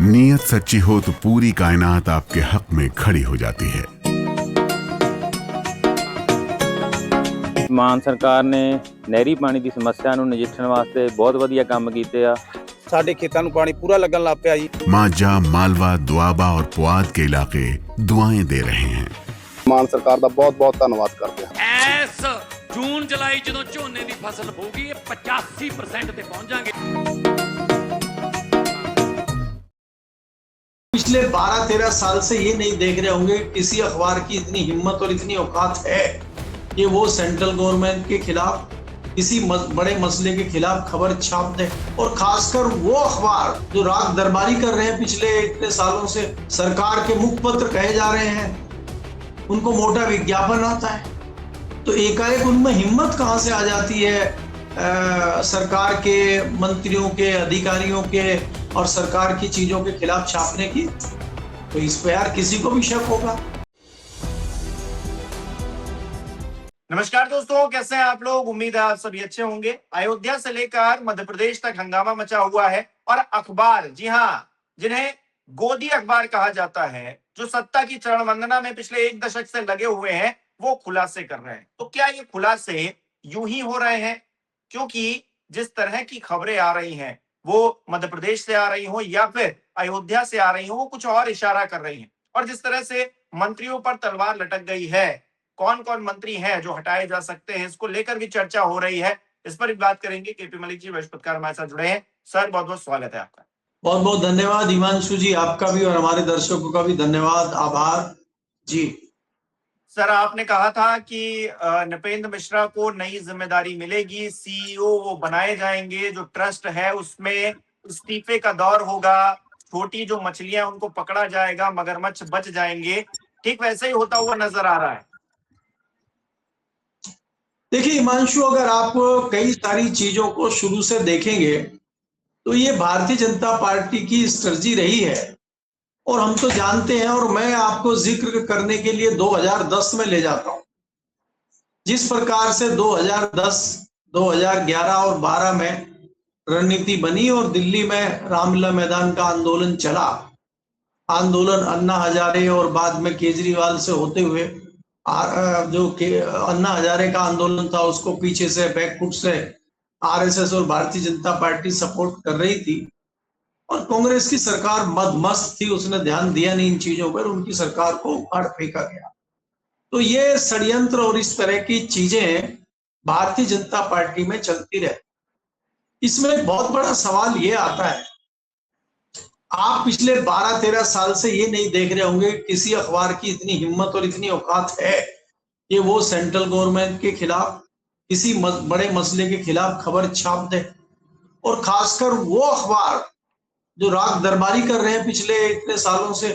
नीयत सच्ची हो तो पूरी कायनात आपके हक में खड़ी हो जाती है। ਮਾਨ ਸਰਕਾਰ ਨੇ ਨਹਿਰੀ ਪਾਣੀ ਦੀ ਸਮੱਸਿਆ ਨੂੰ ਨਜਿੱਠਣ ਵਾਸਤੇ ਬਹੁਤ ਵਧੀਆ ਕੰਮ ਕੀਤੇ ਆ। ਸਾਡੇ ਖੇਤਾਂ ਨੂੰ ਪਾਣੀ ਪੂਰਾ ਲੱਗਣ ਲੱਗ ਪਿਆ ਜੀ। माझा, मालवा, दुआबा और पुआध के इलाके दुआएं दे रहे हैं। ਮਾਨ ਸਰਕਾਰ ਦਾ ਬਹੁਤ ਬਹੁਤ ਧੰਨਵਾਦ ਕਰਦੇ ਹਾਂ। ਇਸ ਜੂਨ ਜੁਲਾਈ ਜਦੋਂ ਝੋਨੇ ਦੀ ਫਸਲ ਹੋਊਗੀ ਇਹ 85% ਤੇ ਪਹੁੰਚ ਜਾਾਂਗੇ। पिछले 12-13 साल से ये नहीं देख रहे होंगे किसी अखबार की इतनी हिम्मत और इतनी औकात है कि वो सेंट्रल गवर्नमेंट के खिलाफ किसी बड़े मसले के खिलाफ खबर छाप दे। और खासकर वो अखबार जो राग दरबारी कर रहे हैं पिछले इतने सालों से, सरकार के मुखपत्र कहे जा रहे हैं, उनको मोटा विज्ञापन आता है। तो एकाएक उनमें हिम्मत कहाँ से आ जाती है सरकार के मंत्रियों के, अधिकारियों के और सरकार की चीजों के खिलाफ छापने की? तो इस पे यार किसी को भी शक होगा। नमस्कार दोस्तों, कैसे हैं आप लोग? उम्मीद है आप सभी अच्छे होंगे। अयोध्या से लेकर मध्य प्रदेश तक हंगामा मचा हुआ है और अखबार, जी हाँ, जिन्हें गोदी अखबार कहा जाता है, जो सत्ता की चरण वंदना में पिछले एक दशक से लगे हुए हैं, वो खुलासे कर रहे हैं। तो क्या ये खुलासे यूं ही हो रहे हैं? क्योंकि जिस तरह की खबरें आ रही हैं वो मध्य प्रदेश से आ रही हो या फिर अयोध्या से आ रही हो, वो कुछ और इशारा कर रही हैं। और जिस तरह से मंत्रियों पर तलवार लटक गई है, कौन कौन मंत्री हैं जो हटाए जा सकते हैं, इसको लेकर भी चर्चा हो रही है। इस पर भी बात करेंगे। केपी मलिक जी वरिष्ठ पत्रकार हमारे साथ जुड़े हैं। सर, बहुत बहुत स्वागत है आपका। बहुत बहुत धन्यवाद हिमांशु जी, आपका भी और हमारे दर्शकों का भी धन्यवाद, आभार जी। सर, आपने कहा था कि नृपेंद्र मिश्रा को नई जिम्मेदारी मिलेगी, सीईओ वो बनाए जाएंगे, जो ट्रस्ट है उसमें इस्तीफे का दौर होगा, छोटी जो मछलियां उनको पकड़ा जाएगा, मगरमच्छ बच जाएंगे। ठीक वैसे ही होता हुआ नजर आ रहा है। देखिए हिमांशु, अगर आप कई सारी चीजों को शुरू से देखेंगे तो ये भारतीय जनता पार्टी की स्ट्रेटजी रही है। और हम तो जानते हैं, और मैं आपको जिक्र करने के लिए 2010 में ले जाता हूं। जिस प्रकार से 2010, 2011 और 12 में रणनीति बनी और दिल्ली में रामलीला मैदान का आंदोलन चला, आंदोलन अन्ना हजारे और बाद में केजरीवाल से होते हुए जो अन्ना हजारे का आंदोलन था उसको पीछे से बैकफुट से आरएसएस और भारतीय जनता पार्टी सपोर्ट कर रही थी और कांग्रेस की सरकार मदमस्त थी, उसने ध्यान दिया नहीं इन चीजों पर, उनकी सरकार को उखाड़ फेंका गया। तो ये षड्यंत्र और इस तरह की चीजें भारतीय जनता पार्टी में चलती रहे। इसमें एक बहुत बड़ा सवाल ये आता है, आप पिछले 12-13 साल से ये नहीं देख रहे होंगे किसी अखबार की इतनी हिम्मत और इतनी औकात है कि वो सेंट्रल गवर्नमेंट के खिलाफ किसी बड़े मसले के खिलाफ खबर छाप दे। और खासकर वो अखबार जो राग दरबारी कर रहे हैं पिछले इतने सालों से,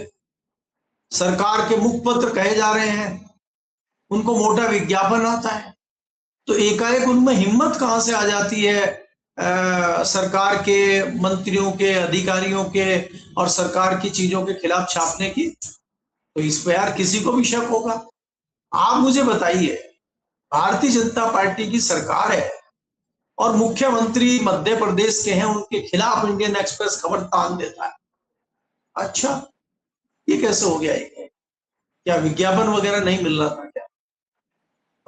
सरकार के मुखपत्र कहे जा रहे हैं, उनको मोटा विज्ञापन आता है। तो एकाएक उनमें हिम्मत कहाँ से आ जाती है सरकार के मंत्रियों के, अधिकारियों के और सरकार की चीजों के खिलाफ छापने की? तो इस पे यार किसी को भी शक होगा। आप मुझे बताइए, भारतीय जनता पार्टी की सरकार है और मुख्यमंत्री मध्य प्रदेश के हैं, उनके खिलाफ इंडियन एक्सप्रेस खबर तान देता है। अच्छा, ये कैसे हो गया? ये क्या विज्ञापन वगैरह नहीं मिल रहा था क्या?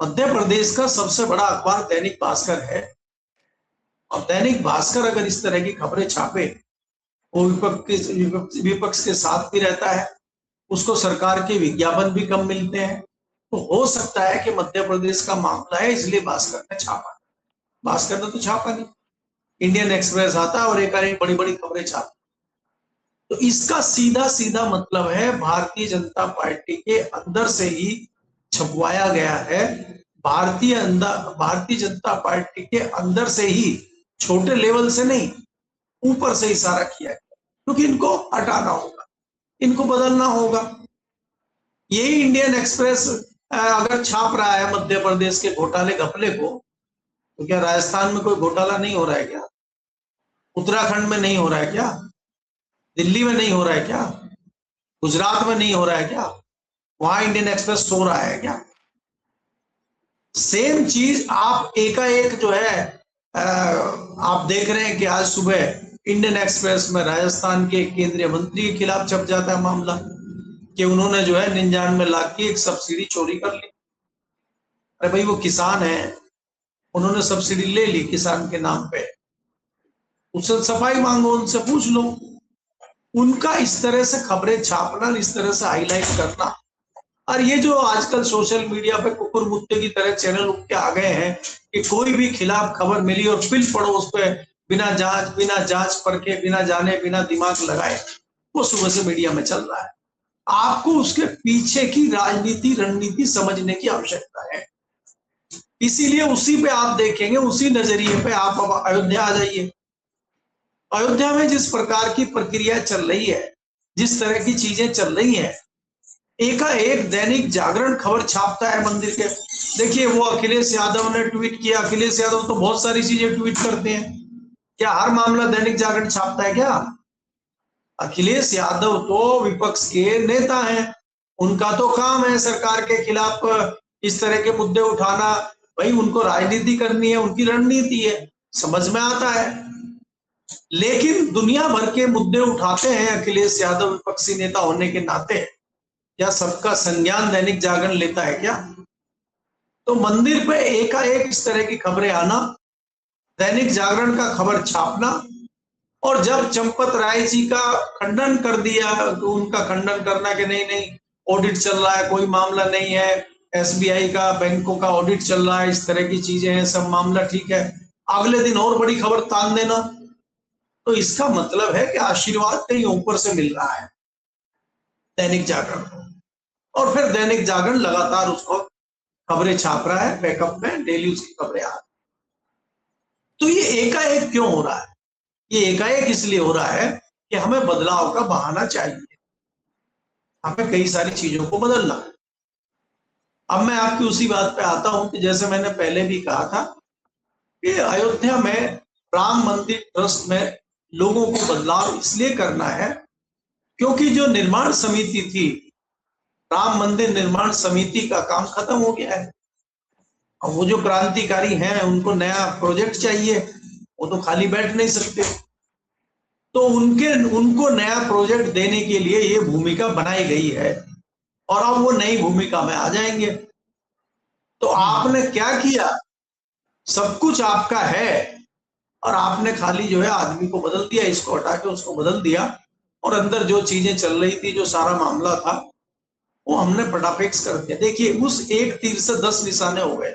मध्य प्रदेश का सबसे बड़ा अखबार दैनिक भास्कर है और दैनिक भास्कर अगर इस तरह की खबरें छापे, वो विपक्ष के साथ भी रहता है, उसको सरकार के विज्ञापन भी कम मिलते हैं, तो हो सकता है कि मध्य प्रदेश का मामला है इसलिए भास्कर ने छापा। भास्कर ने तो छापा नहीं, इंडियन एक्सप्रेस आता है और एक बड़ी बड़ी खबरें छापा। तो इसका सीधा सीधा मतलब है भारतीय जनता पार्टी के अंदर से ही छपवाया गया है। भारतीय जनता पार्टी के अंदर से ही, छोटे लेवल से नहीं, ऊपर से इशारा किया है, क्योंकि इनको हटाना होगा, इनको बदलना होगा। यही इंडियन एक्सप्रेस अगर छाप रहा है मध्य प्रदेश के घोटाले घपले को, तो क्या राजस्थान में कोई घोटाला नहीं हो रहा है क्या? उत्तराखंड में नहीं हो रहा है क्या? दिल्ली में नहीं हो रहा है क्या? गुजरात में नहीं हो रहा है क्या? वहां इंडियन एक्सप्रेस सो रहा है क्या? सेम चीज आप एकाएक जो है आप देख रहे हैं कि आज सुबह इंडियन एक्सप्रेस में राजस्थान के केंद्रीय मंत्री के खिलाफ छप जाता है मामला कि उन्होंने जो है 99 लाख की एक सब्सिडी चोरी कर ली। अरे भाई वो किसान है, उन्होंने सब्सिडी ले ली किसान के नाम पे, उससे सफाई मांगो, उनसे पूछ लो। उनका इस तरह से खबरें छापना, इस तरह से हाईलाइट करना, और ये जो आजकल सोशल मीडिया पे कुकुर मुत्ते की तरह चैनल उठ के आ गए हैं कि कोई भी खिलाफ खबर मिली और पिल पड़ो उस पर बिना जांच परखे, बिना जाने बिना दिमाग लगाए, वो सुबह से मीडिया में चल रहा है। आपको उसके पीछे की राजनीति रणनीति समझने की आवश्यकता है। इसीलिए उसी पे आप देखेंगे, उसी नजरिए पे आप अब अयोध्या आ जाइए। अयोध्या में जिस प्रकार की प्रक्रिया चल रही है, जिस तरह की चीजें चल रही हैं, एकाएक दैनिक जागरण खबर छापता है मंदिर के। देखिए वो अखिलेश यादव ने ट्वीट किया। अखिलेश यादव तो बहुत सारी चीजें ट्वीट करते हैं, क्या हर मामला दैनिक जागरण छापता है क्या? अखिलेश यादव तो विपक्ष के नेता हैं, उनका तो काम है सरकार के खिलाफ इस तरह के मुद्दे उठाना। भाई उनको राजनीति करनी है, उनकी रणनीति है, समझ में आता है। लेकिन दुनिया भर के मुद्दे उठाते हैं अखिलेश यादव विपक्षी नेता होने के नाते। क्या सबका संज्ञान दैनिक जागरण लेता है क्या? तो मंदिर पे एकाएक इस तरह की खबरें आना, दैनिक जागरण का खबर छापना, और जब चंपत राय जी का खंडन कर दिया, तो उनका खंडन करना कि नहीं ऑडिट चल रहा है, कोई मामला नहीं है, एसबीआई का, बैंकों का ऑडिट चल रहा है, इस तरह की चीजें हैं, सब मामला ठीक है, अगले दिन और बड़ी खबर तान देना, तो इसका मतलब है कि आशीर्वाद कहीं ऊपर से मिल रहा है दैनिक जागरण को। और फिर दैनिक जागरण लगातार उसको खबरें छाप रहा है, बैकअप में डेली उसकी खबरें आ रही। तो ये एकाएक क्यों हो रहा है? ये एकाएक इसलिए हो रहा है कि हमें बदलाव का बहाना चाहिए, हमें कई सारी चीजों को बदलना है। अब मैं आपकी उसी बात पे आता हूं कि जैसे मैंने पहले भी कहा था कि अयोध्या में राम मंदिर ट्रस्ट में लोगों को बदलाव इसलिए करना है क्योंकि जो निर्माण समिति थी, राम मंदिर निर्माण समिति का काम खत्म हो गया है। अब वो जो क्रांतिकारी हैं उनको नया प्रोजेक्ट चाहिए, वो तो खाली बैठ नहीं सकते, तो उनको नया प्रोजेक्ट देने के लिए ये भूमिका बनाई गई है, और अब वो नई भूमिका में आ जाएंगे। तो आपने क्या किया? सब कुछ आपका है और आपने खाली जो है आदमी को बदल दिया, इसको हटा के उसको बदल दिया, और अंदर जो चीजें चल रही थी, जो सारा मामला था, वो हमने फटाफिक्स कर दिया। देखिए उस एक तीर से 10 निशाने हो गए।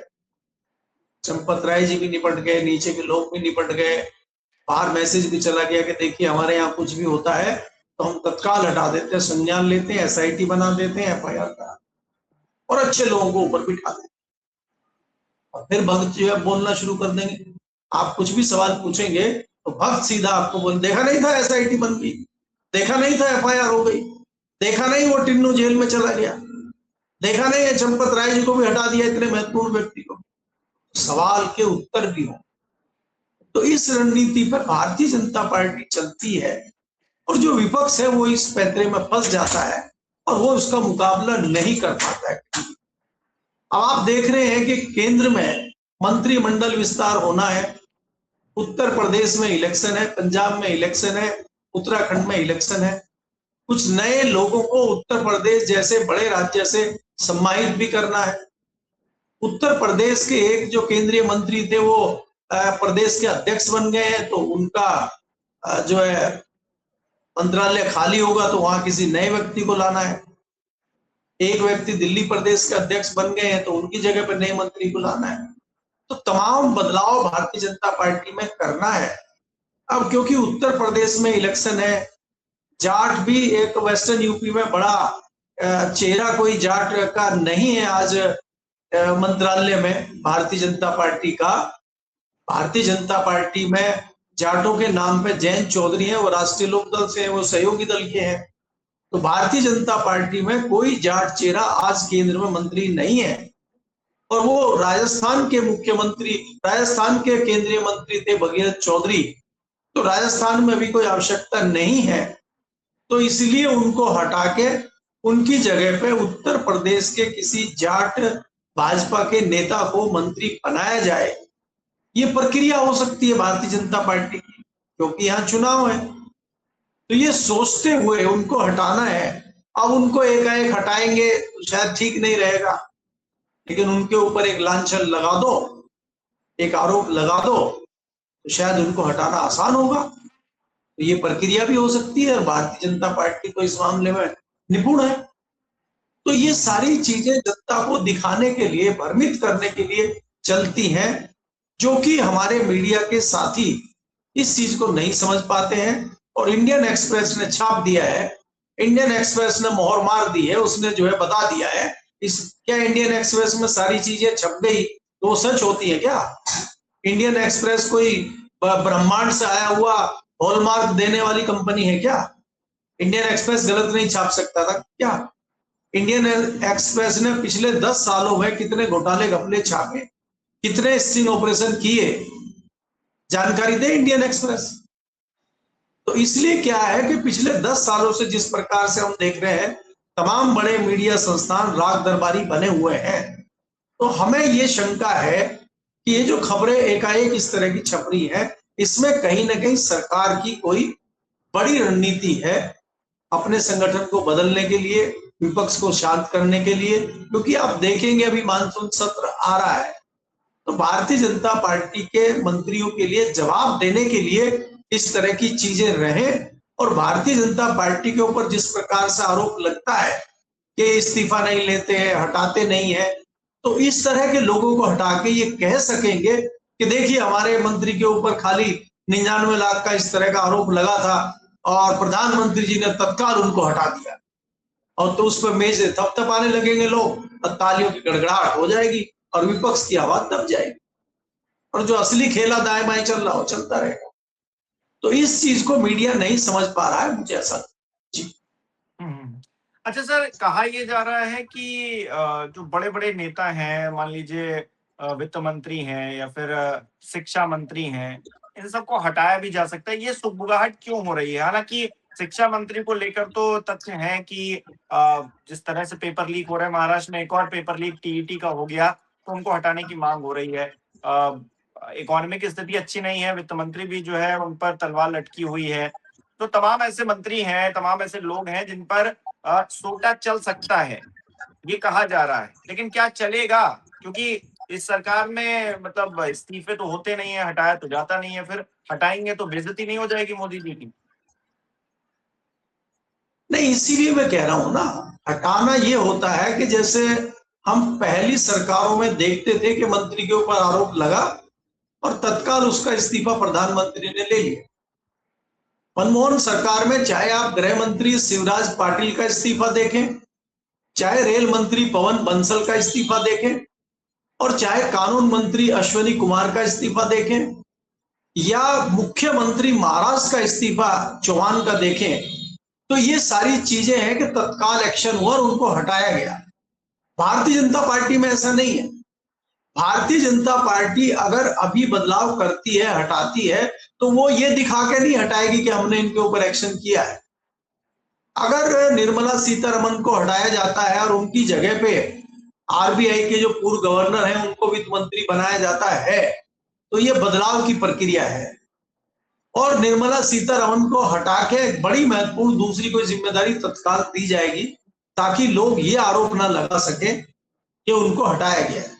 चंपत राय जी भी निपट गए, नीचे के लोग भी निपट गए, बाहर मैसेज भी चला गया कि देखिए हमारे यहाँ कुछ भी होता है तो हम तत्काल हटा देते हैं, संज्ञान लेते हैं, एसआईटी बना देते हैं, एफआईआर करा, और अच्छे लोगों को ऊपर बिठा देते हैं। और फिर भक्त जो है बोलना शुरू कर देंगे। आप कुछ भी सवाल पूछेंगे तो भक्त सीधा आपको बोल, देखा नहीं था एसआईटी बन गई, देखा नहीं था एफआईआर हो गई, देखा नहीं वो टिन्नू जेल में चला गया, देखा नहीं है चंपत राय जी को भी हटा दिया, इतने महत्वपूर्ण व्यक्ति को। सवाल के उत्तर भी हो। तो इस रणनीति पर भारतीय जनता पार्टी चलती है, और जो विपक्ष है वो इस पैंतरे में फंस जाता है और वो उसका मुकाबला नहीं कर पाता है। अब आप देख रहे हैं कि केंद्र में मंत्रिमंडल विस्तार होना है, उत्तर प्रदेश में इलेक्शन है, पंजाब में इलेक्शन है, उत्तराखंड में इलेक्शन है। कुछ नए लोगों को उत्तर प्रदेश जैसे बड़े राज्य से सम्मानित भी करना है। उत्तर प्रदेश के एक जो केंद्रीय मंत्री थे वो प्रदेश के अध्यक्ष बन गए हैं, तो उनका जो है मंत्रालय खाली होगा, तो वहां किसी नए व्यक्ति को लाना है। एक व्यक्ति दिल्ली प्रदेश के अध्यक्ष बन गए हैं, तो उनकी जगह पर नए मंत्री को लाना है। तो तमाम बदलाव भारतीय जनता पार्टी में करना है। अब क्योंकि उत्तर प्रदेश में इलेक्शन है, जाट भी एक वेस्टर्न यूपी में बड़ा चेहरा कोई जाट का नहीं है आज मंत्रालय में भारतीय जनता पार्टी का। भारतीय जनता पार्टी में जाटों के नाम पे जयंत चौधरी हैं, वो राष्ट्रीय लोकदल से हैं, वो सहयोगी दल के हैं। तो भारतीय जनता पार्टी में कोई जाट चेहरा आज केंद्र में मंत्री नहीं है, और वो राजस्थान के मुख्यमंत्री, राजस्थान के केंद्रीय मंत्री थे भगीरथ चौधरी, तो राजस्थान में भी कोई आवश्यकता नहीं है। तो इसलिए उनको हटा के उनकी जगह पे उत्तर प्रदेश के किसी जाट भाजपा के नेता को मंत्री बनाया जाए। ये प्रक्रिया हो सकती है भारतीय जनता पार्टी की, क्योंकि यहाँ चुनाव है। तो ये सोचते हुए उनको हटाना है। अब उनको एकाएक हटाएंगे तो शायद ठीक नहीं रहेगा, लेकिन उनके ऊपर एक लांछन लगा दो, एक आरोप लगा दो, तो शायद उनको हटाना आसान होगा। तो ये प्रक्रिया भी हो सकती है और भारतीय जनता पार्टी तो इस मामले में निपुण है। तो ये सारी चीजें जनता को दिखाने के लिए, भ्रमित करने के लिए चलती हैं, जो कि हमारे मीडिया के साथी इस चीज को नहीं समझ पाते हैं। और इंडियन एक्सप्रेस ने छाप दिया है, इंडियन एक्सप्रेस ने मोहर मार दी है, उसने जो है बता दिया है। इस क्या इंडियन एक्सप्रेस में सारी चीजें छप गई तो वो सच होती है क्या? इंडियन एक्सप्रेस कोई ब्रह्मांड से आया हुआ हॉलमार्क देने वाली कंपनी है क्या? इंडियन एक्सप्रेस गलत नहीं छाप सकता था क्या? इंडियन एक्सप्रेस ने पिछले 10 सालों में कितने घोटाले घपले छापे, कितने स्टिंग ऑपरेशन किए, जानकारी दे इंडियन एक्सप्रेस। तो इसलिए क्या है कि पिछले 10 सालों से जिस प्रकार से हम देख रहे हैं, तमाम बड़े मीडिया संस्थान राग दरबारी बने हुए हैं। तो हमें ये शंका है कि ये जो खबरें एकाएक इस तरह की छप रही है, इसमें कहीं ना कहीं सरकार की कोई बड़ी रणनीति है अपने संगठन को बदलने के लिए, विपक्ष को शांत करने के लिए। क्योंकि आप देखेंगे अभी मानसून सत्र आ रहा है, तो भारतीय जनता पार्टी के मंत्रियों के लिए जवाब देने के लिए इस तरह की चीजें रहे। और भारतीय जनता पार्टी के ऊपर जिस प्रकार से आरोप लगता है कि इस्तीफा नहीं लेते हैं, हटाते नहीं है, तो इस तरह के लोगों को हटा के ये कह सकेंगे कि देखिए हमारे मंत्री के ऊपर खाली 99 लाख का इस तरह का आरोप लगा था और प्रधानमंत्री जी ने तत्काल उनको हटा दिया। और तो उस पर मेज थपथपाने लगेंगे लोग और तालियों की गड़गड़ाहट हो जाएगी और विपक्ष की आवाज दब जाएगी और जो असली खेला दाएं बाएं चल रहा हो चलता रहेगा। तो इस चीज को मीडिया नहीं समझ पा रहा है, मुझे ऐसा जी। अच्छा सर, कहा यह जा रहा है कि जो बड़े बड़े नेता हैं, मान लीजिए वित्त मंत्री हैं या फिर शिक्षा मंत्री हैं, इन सबको हटाया भी जा सकता है। ये सुगबुगाहट क्यों हो रही है? हालांकि शिक्षा मंत्री को लेकर तो तथ्य है कि जिस तरह से पेपर लीक हो रहा है, महाराष्ट्र में एक और पेपर लीक टीईटी का हो गया, तो उनको हटाने की मांग हो रही है। इकोनॉमिक स्थिति अच्छी नहीं है, वित्त मंत्री भी जो है उन पर तलवार लटकी हुई है। तो तमाम ऐसे मंत्री हैं, तमाम ऐसे लोग हैं जिन पर सोटा चल सकता है, ये कहा जा रहा है। लेकिन क्या चलेगा? क्योंकि इस सरकार में मतलब इस्तीफे तो होते नहीं है, हटाया तो जाता नहीं है, फिर हटाएंगे तो बेइज्जती नहीं हो जाएगी मोदी जी की? नहीं, इसीलिए मैं कह रहा हूं ना, हटाना ये होता है कि जैसे हम पहली सरकारों में देखते थे कि मंत्री के ऊपर आरोप लगा और तत्काल उसका इस्तीफा प्रधानमंत्री ने ले लिया। मनमोहन सरकार में चाहे आप गृह मंत्री शिवराज पाटिल का इस्तीफा देखें, चाहे रेल मंत्री पवन बंसल का इस्तीफा देखें, और चाहे कानून मंत्री अश्विनी कुमार का इस्तीफा देखें, या मुख्यमंत्री महाराष्ट्र का इस्तीफा चौहान का देखें, तो ये सारी चीजें हैं कि तत्काल एक्शन हुआ और उनको हटाया गया। भारतीय जनता पार्टी में ऐसा नहीं है। भारतीय जनता पार्टी अगर अभी बदलाव करती है, हटाती है, तो वो ये दिखा के नहीं हटाएगी कि हमने इनके ऊपर एक्शन किया है। अगर निर्मला सीतारमण को हटाया जाता है और उनकी जगह पे आरबीआई के जो पूर्व गवर्नर हैं उनको वित्त मंत्री बनाया जाता है, तो ये बदलाव की प्रक्रिया है। और निर्मला सीतारमण को हटा के एक बड़ी महत्वपूर्ण दूसरी कोई जिम्मेदारी तत्काल दी जाएगी, ताकि लोग ये आरोप ना लगा सके कि उनको हटाया गया है।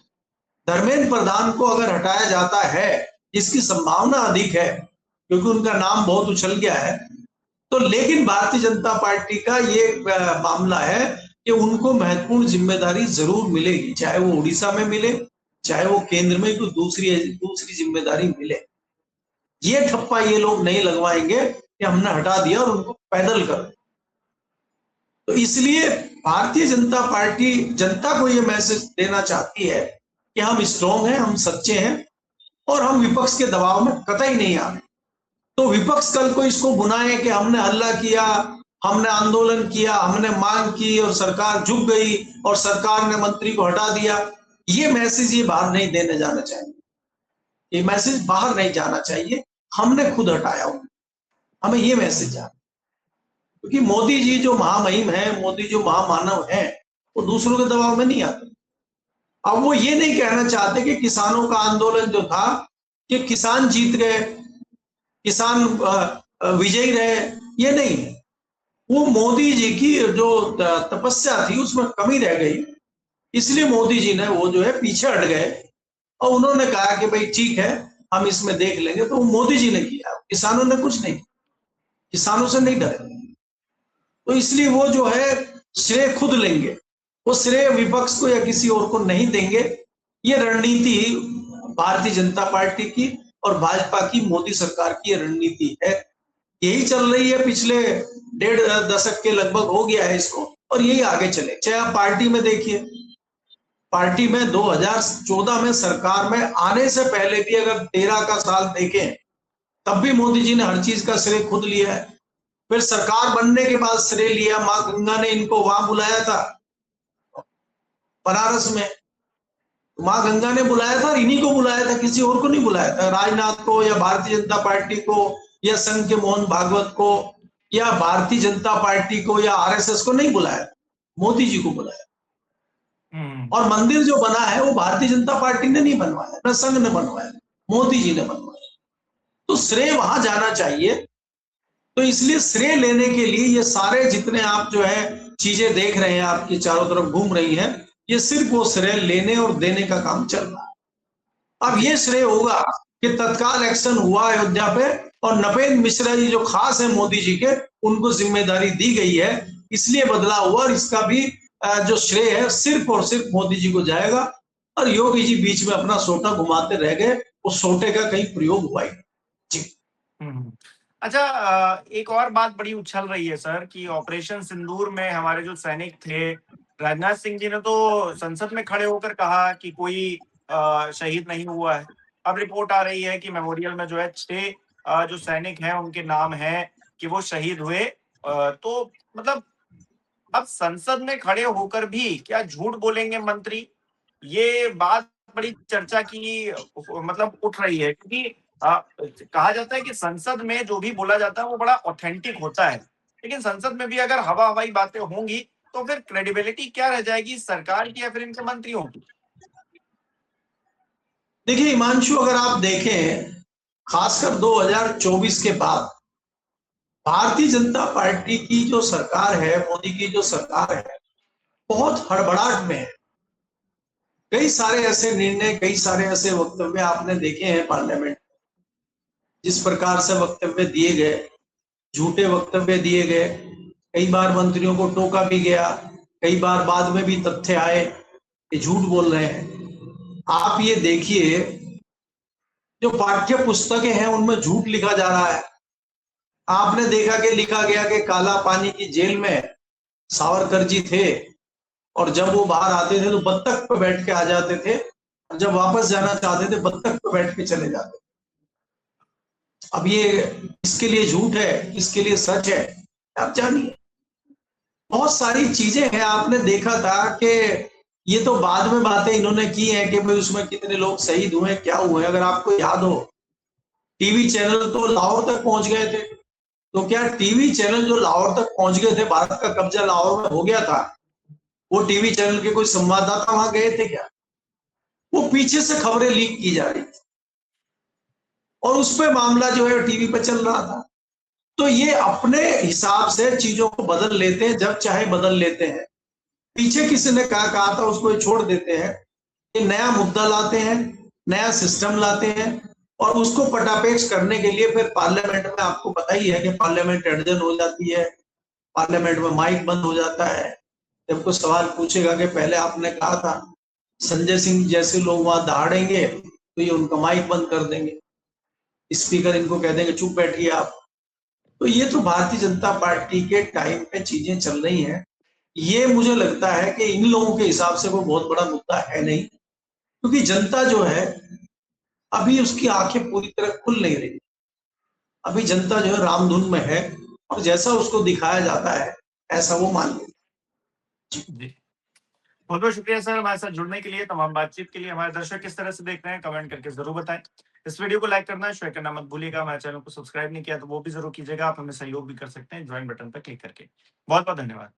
धर्मेंद्र प्रधान को अगर हटाया जाता है, जिसकी संभावना अधिक है क्योंकि उनका नाम बहुत उछल गया है, तो लेकिन भारतीय जनता पार्टी का ये मामला है कि उनको महत्वपूर्ण जिम्मेदारी जरूर मिलेगी, चाहे वो उड़ीसा में मिले, चाहे वो केंद्र में कोई दूसरी जिम्मेदारी मिले। ये ठप्पा ये लोग नहीं लगवाएंगे कि हमने हटा दिया और उनको पैदल कर। तो इसलिए भारतीय जनता पार्टी जनता को ये मैसेज देना चाहती है कि हम स्ट्रॉन्ग हैं, हम सच्चे हैं और हम विपक्ष के दबाव में कतई नहीं आ रहे। तो विपक्ष कल को इसको बुनाए कि हमने हल्ला किया, हमने आंदोलन किया, हमने मांग की और सरकार झुक गई और सरकार ने मंत्री को हटा दिया, ये मैसेज ये बाहर नहीं देने जाना चाहिए। ये मैसेज बाहर नहीं जाना चाहिए, हमने खुद हटाया हुआ, हमें ये मैसेज जाना। क्योंकि मोदी जी जो महामहिम है, मोदी जो महामानव है, वो दूसरों के दबाव में नहीं आते। अब वो ये नहीं कहना चाहते कि किसानों का आंदोलन जो था कि किसान जीत गए, किसान विजयी रहे, ये नहीं है। वो मोदी जी की जो तपस्या थी उसमें कमी रह गई, इसलिए मोदी जी ने वो जो है पीछे हट गए और उन्होंने कहा कि भाई ठीक है हम इसमें देख लेंगे। तो मोदी जी ने किया, किसानों ने कुछ नहीं, किसानों से नहीं डरे। तो इसलिए वो जो है श्रेय खुद लेंगे, वो श्रेय विपक्ष को या किसी और को नहीं देंगे। ये रणनीति भारतीय जनता पार्टी की और भाजपा की, मोदी सरकार की रणनीति है। यही चल रही है, पिछले 1.5 दशक के लगभग हो गया है इसको, और यही आगे चले। चाहे आप पार्टी में देखिए, पार्टी में 2014 में सरकार में आने से पहले भी अगर 13 का साल देखें, तब भी मोदी जी ने हर चीज का श्रेय खुद लिया है। फिर सरकार बनने के बाद श्रेय लिया, मां गंगा ने इनको वहां बुलाया था बनारस में, मां गंगा ने बुलाया था, इन्हीं को बुलाया था, किसी और को नहीं बुलाया था। राजनाथ को या भारतीय जनता पार्टी को या संघ के मोहन भागवत को या भारतीय जनता पार्टी को या आरएसएस को नहीं बुलाया, मोदी जी को बुलाया। और मंदिर जो बना है वो भारतीय जनता पार्टी ने नहीं बनवाया, न संघ ने बनवाया, मोदी जी ने बनवाया। तो श्रेय वहां जाना चाहिए। तो इसलिए श्रेय लेने के लिए ये सारे जितने आप जो है चीजें देख रहे हैं, आपकी चारों तरफ घूम रही हैं, ये सिर्फ वो श्रेय लेने और देने का काम चल रहा है। अब ये श्रेय होगा कि तत्काल एक्शन हुआ अयोध्या पे और नपेंद्र मिश्रा जी जो खास है मोदी जी के, उनको जिम्मेदारी दी गई है, इसलिए बदलाव हुआ। और इसका भी जो श्रेय है सिर्फ और सिर्फ मोदी जी को जाएगा। और योगी जी बीच में अपना सोटा घुमाते रह गए, उस सोटे का कहीं प्रयोग हुआ ही जी। अच्छा, एक और बात बड़ी उछल रही है सर कि ऑपरेशन सिंदूर में हमारे जो सैनिक थे, राजनाथ सिंह जी ने तो संसद में खड़े होकर कहा कि कोई शहीद नहीं हुआ है। अब रिपोर्ट आ रही है कि मेमोरियल में जो है 6 जो सैनिक हैं उनके नाम है कि वो शहीद हुए। तो मतलब अब संसद में खड़े होकर भी क्या झूठ बोलेंगे मंत्री? ये बात बड़ी चर्चा की मतलब उठ रही है, क्योंकि कहा जाता है कि संसद में जो भी बोला जाता है वो बड़ा ऑथेंटिक होता है, लेकिन संसद में भी अगर हवा हवाई बातें होंगी तो फिर क्रेडिबिलिटी क्या रह जाएगी सरकार की या फिर इनके मंत्रियों की? देखिए हिमांशु, अगर आप देखें खासकर 2024 के बाद भारतीय जनता पार्टी की जो सरकार है, मोदी की जो सरकार है, बहुत हड़बड़ाहट में है। कई सारे ऐसे निर्णय, कई सारे ऐसे वक्तव्य आपने देखे हैं पार्लियामेंट, जिस प्रकार से वक्तव्य दिए गए, झूठे वक्तव्य दिए गए। कई बार मंत्रियों को टोका भी गया, कई बार बाद में भी तथ्य आए कि झूठ बोल रहे हैं। आप ये देखिए, जो पाठ्य पुस्तकें हैं उनमें झूठ लिखा जा रहा है। आपने देखा कि लिखा गया कि काला पानी की जेल में सावरकर जी थे और जब वो बाहर आते थे तो बत्तख पे बैठ के आ जाते थे, और जब वापस जाना चाहते थे बत्तख पे बैठ के चले जाते। अब ये इसके लिए झूठ है, इसके लिए सच है, आप जानिए। बहुत सारी चीजें हैं। आपने देखा था कि ये तो बाद में बातें इन्होंने की हैं कि भाई उसमें कितने लोग शहीद हुए, क्या हुए। अगर आपको याद हो, टीवी चैनल तो लाहौर तक पहुंच गए थे। तो क्या टीवी चैनल जो लाहौर तक पहुंच गए थे, भारत का कब्जा लाहौर में हो गया था, वो टीवी चैनल के कोई संवाददाता वहां गए थे क्या? वो पीछे से खबरें लीक की जा रही थी और उस पे मामला जो है टीवी पे चल रहा था। तो ये अपने हिसाब से चीजों को बदल लेते हैं, जब चाहे बदल लेते हैं। पीछे किसी ने कहा था उसको छोड़ देते हैं, ये नया मुद्दा लाते हैं, नया सिस्टम लाते हैं और उसको पटापेश करने के लिए फिर पार्लियामेंट में, आपको पता ही है कि पार्लियामेंट एडजन हो जाती है, पार्लियामेंट में माइक बंद हो जाता है। जब कोई सवाल पूछेगा कि पहले आपने कहा था संजय सिंह जैसे लोग वहां दहाड़ेंगे, तो ये उनका माइक बंद कर देंगे, स्पीकर इनको कह देंगे चुप बैठिए आप। तो ये तो भारतीय जनता पार्टी के टाइम पे चीजें चल रही हैं। ये मुझे लगता है कि इन लोगों के हिसाब से कोई बहुत बड़ा मुद्दा है नहीं, क्योंकि जनता जो है अभी उसकी आंखें पूरी तरह खुल नहीं रही। अभी जनता जो है रामधुन में है और जैसा उसको दिखाया जाता है ऐसा वो मान लेती। बहुत बहुत शुक्रिया सर हमारे साथ जुड़ने के लिए, तमाम बातचीत के लिए। हमारे दर्शक किस तरह से देख रहे हैं कमेंट करके जरूर बताएं। इस वीडियो को लाइक करना, शेयर करना मत भूलिएगा। हमारे चैनल को सब्सक्राइब नहीं किया तो वो भी जरूर कीजिएगा। आप हमें सहयोग भी कर सकते हैं ज्वाइन बटन पर क्लिक करके। बहुत बहुत धन्यवाद।